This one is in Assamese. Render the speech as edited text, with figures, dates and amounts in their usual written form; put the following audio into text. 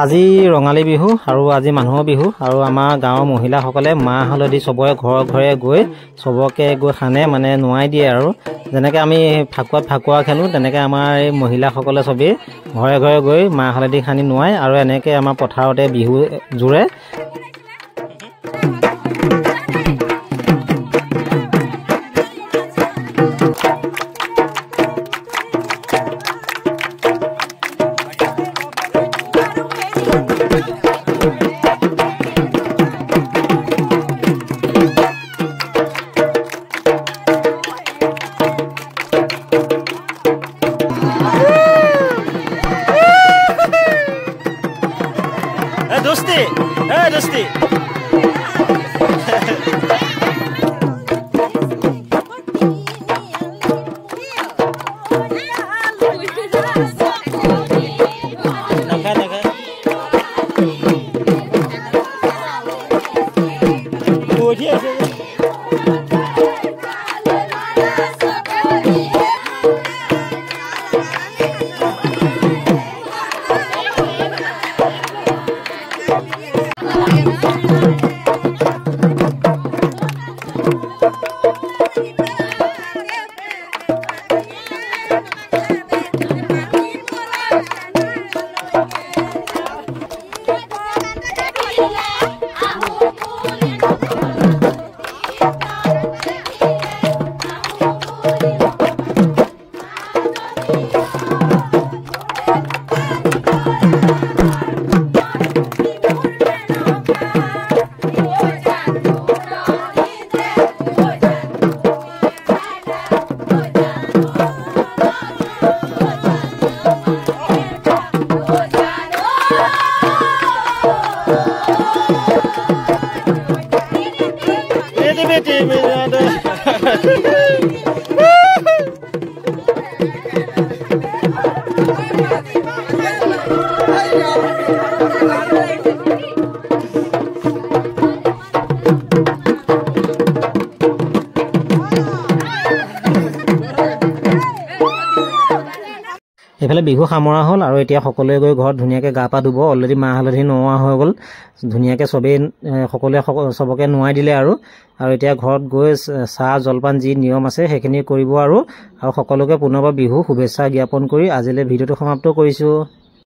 আজি ৰঙালী বিহু আৰু আজি মানুহৰ বিহু আৰু আমাৰ গাঁৱৰ মহিলাসকলে মাহ হালধি চবৰে ঘৰে ঘৰে গৈ চবকে গৈ সানে মানে নোৱাই দিয়ে আৰু যেনেকৈ আমি ফাকুৱা খেলোঁ তেনেকৈ আমাৰ এই মহিলাসকলে চবেই ঘৰে ঘৰে গৈ মাহ হালধি সানি নোৱায় আৰু এনেকৈ আমাৰ পথাৰতে বিহু জোৰে। दोस्ती এফালে বিহু সামৰা হ'ল আৰু এতিয়া সকলোৱে গৈ ঘৰত ধুনীয়াকৈ গা পা ধুব। অলৰেডি মাহ হালধি নোৱা হৈ গ'ল, ধুনীয়াকৈ চবেই সকলোৱে চবকে নোৱাই দিলে আৰু এতিয়া ঘৰত গৈ চাহ জলপান যি নিয়ম আছে সেইখিনি কৰিব আৰু সকলোকে পুনৰবাৰ বিহু শুভেচ্ছা জ্ঞাপন কৰি আজিলৈ ভিডিঅ'টো সমাপ্ত কৰিছোঁ।